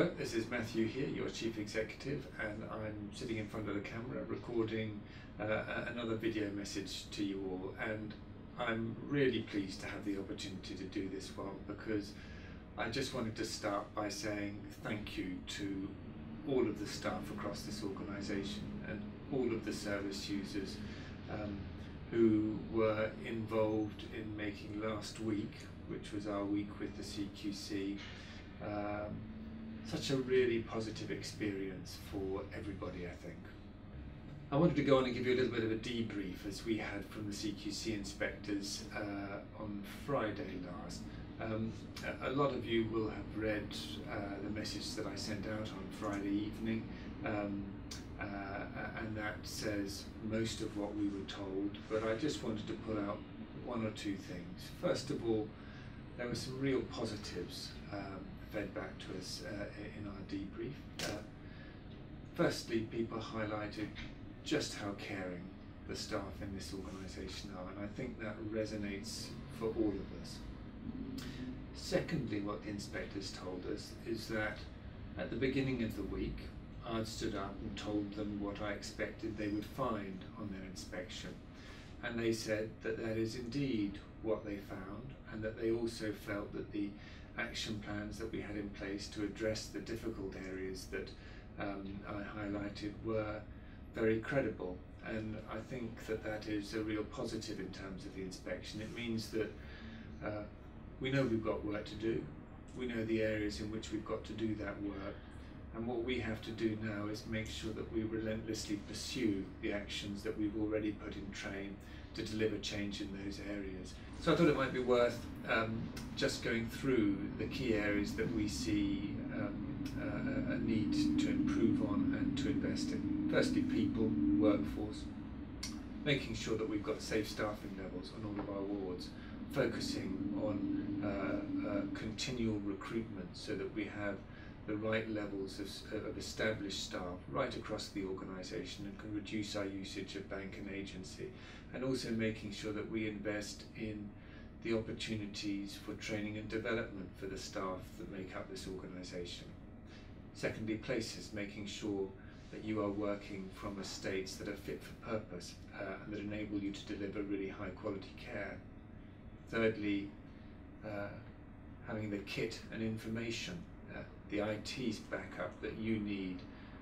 Hello, this is Matthew here, your Chief Executive, and I'm sitting in front of the camera recording another video message to you all, and I'm really pleased to have the opportunity to do this one because I just wanted to start by saying thank you to all of the staff across this organisation and all of the service users who were involved in making last week, which was our week with the CQC, such a really positive experience for everybody, I think. I wanted to go on and give you a little bit of a debrief as we had from the CQC inspectors on Friday last. A lot of you will have read the message that I sent out on Friday evening, and that says most of what we were told, but I just wanted to pull out one or two things. First of all, there were some real positives fed back to us in our debrief. Firstly, people highlighted just how caring the staff in this organisation are, and I think that resonates for all of us. Secondly, what the inspectors told us is that at the beginning of the week, I'd stood up and told them what I expected they would find on their inspection, and they said that that is indeed what they found, and that they also felt that the action plans that we had in place to address the difficult areas that I highlighted were very credible, and I think that that is a real positive in terms of the inspection. It means that we know we've got work to do, we know the areas in which we've got to do that work, and what we have to do now is make sure that we relentlessly pursue the actions that we've already put in train to deliver change in those areas. So I thought it might be worth just going through the key areas that we see a need to improve on and to invest in. Firstly, people, workforce, making sure that we've got safe staffing levels on all of our wards, focusing on continual recruitment so that we have the right levels of established staff right across the organisation and can reduce our usage of bank and agency, and also making sure that we invest in the opportunities for training and development for the staff that make up this organisation. Secondly, places, making sure that you are working from estates that are fit for purpose and that enable you to deliver really high quality care. Thirdly, having the kit and information, the IT's backup that you need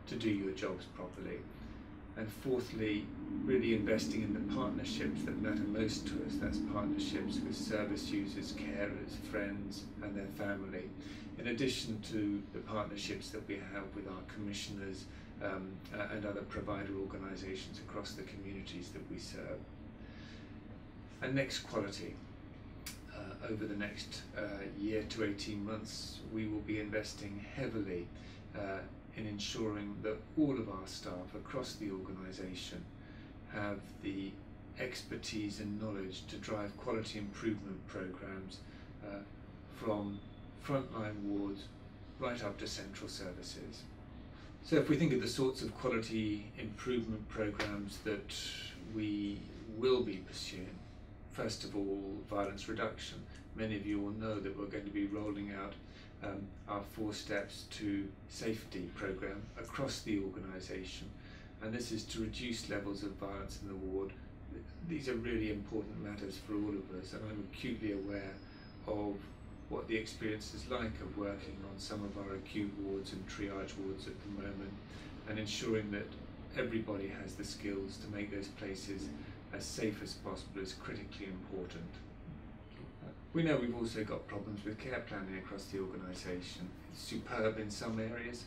to do your jobs properly. And fourthly, really investing in the partnerships that matter most to us. That's partnerships with service users, carers, friends and their family, in addition to the partnerships that we have with our commissioners and other provider organisations across the communities that we serve. And next, quality. Over the next year to 18 months, we will be investing heavily in ensuring that all of our staff across the organisation have the expertise and knowledge to drive quality improvement programmes from frontline wards right up to central services. So if we think of the sorts of quality improvement programmes that we will be pursuing, first of all, violence reduction. Many of you will know that we're going to be rolling out our 4 Steps to Safety programme across the organisation, and this is to reduce levels of violence in the ward. These are really important matters for all of us, and I'm acutely aware of what the experience is like of working on some of our acute wards and triage wards at the moment, and ensuring that everybody has the skills to make those places as safe as possible is critically important. We know we've also got problems with care planning across the organisation. It's superb in some areas,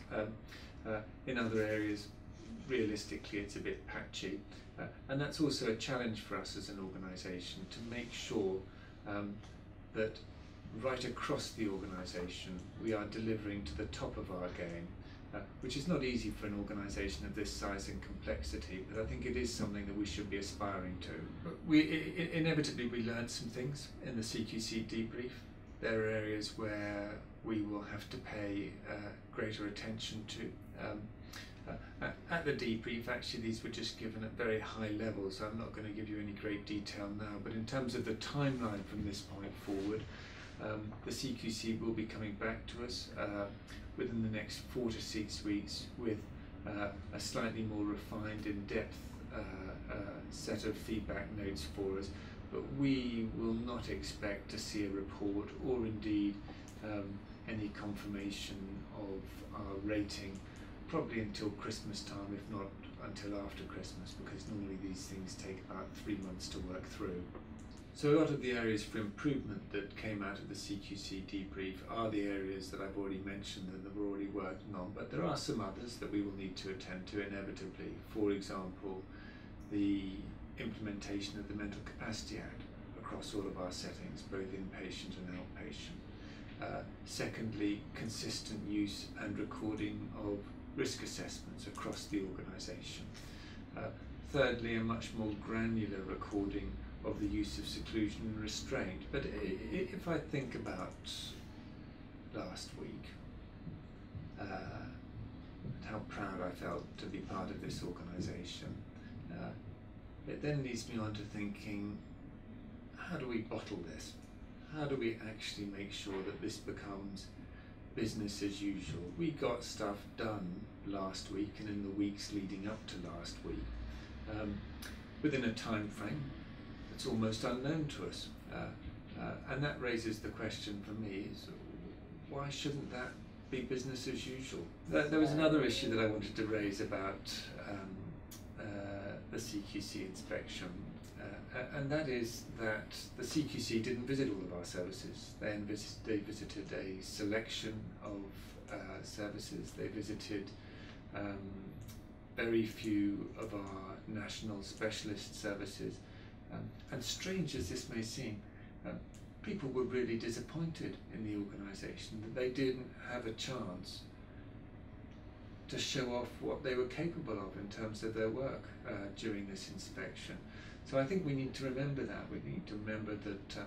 in other areas realistically it's a bit patchy, and that's also a challenge for us as an organisation to make sure that right across the organisation we are delivering to the top of our game, which is not easy for an organisation of this size and complexity, but I think it is something that we should be aspiring to. But inevitably we learned some things in the CQC debrief. There are areas where we will have to pay greater attention to. At the debrief, actually these were just given at very high levels, so I'm not going to give you any great detail now, but in terms of the timeline from this point forward, The CQC will be coming back to us within the next 4 to 6 weeks with a slightly more refined, in-depth set of feedback notes for us, but we will not expect to see a report or indeed any confirmation of our rating probably until Christmas time, if not until after Christmas, because normally these things take about 3 months to work through. So a lot of the areas for improvement that came out of the CQC debrief are the areas that I've already mentioned that we're already working on, but there are some others that we will need to attend to inevitably. For example, the implementation of the Mental Capacity Act across all of our settings, both inpatient and outpatient. Secondly, consistent use and recording of risk assessments across the organisation. Thirdly, a much more granular recording of the use of seclusion and restraint. But if I think about last week, how proud I felt to be part of this organisation, it then leads me on to thinking, how do we bottle this? How do we actually make sure that this becomes business as usual? We got stuff done last week and in the weeks leading up to last week within a time frame that's almost unknown to us, and that raises the question for me, is why shouldn't that be business as usual? There was another issue that I wanted to raise about the CQC inspection, and that is that the CQC didn't visit all of our services. They visited a selection of services. They visited very few of our national specialist services, and strange as this may seem, people were really disappointed in the organisation that they didn't have a chance to show off what they were capable of in terms of their work during this inspection. So I think we need to remember that. We need to remember that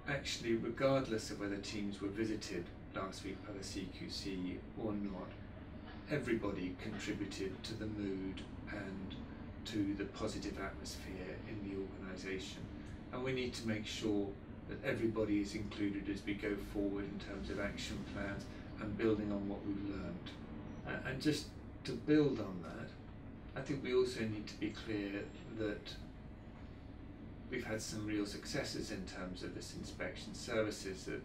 actually, regardless of whether teams were visited last week by the CQC or not, everybody contributed to the mood and to the positive atmosphere in the organisation. And we need to make sure that everybody is included as we go forward in terms of action plans and building on what we've learned. And just to build on that, I think we also need to be clear that we've had some real successes in terms of this inspection, services that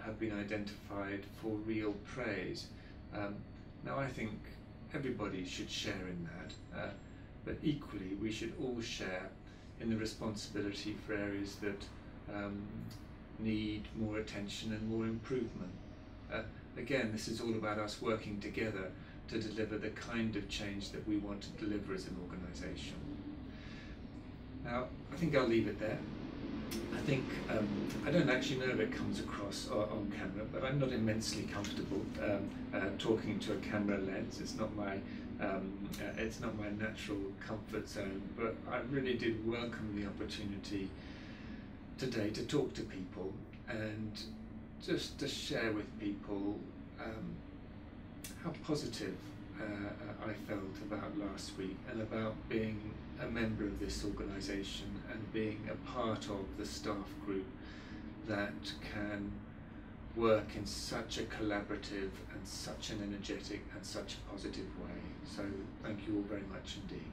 have been identified for real praise. Now I think everybody should share in that, but equally we should all share in the responsibility for areas that need more attention and more improvement. Again, this is all about us working together to deliver the kind of change that we want to deliver as an organisation. Now, I think I'll leave it there. I think, I don't actually know if it comes across on camera, but I'm not immensely comfortable talking to a camera lens. It's not my natural comfort zone, but I really did welcome the opportunity today to talk to people and just to share with people how positive I felt about last week and about being a member of this organisation and being a part of the staff group that can work in such a collaborative and such an energetic and such a positive way. So thank you all very much indeed.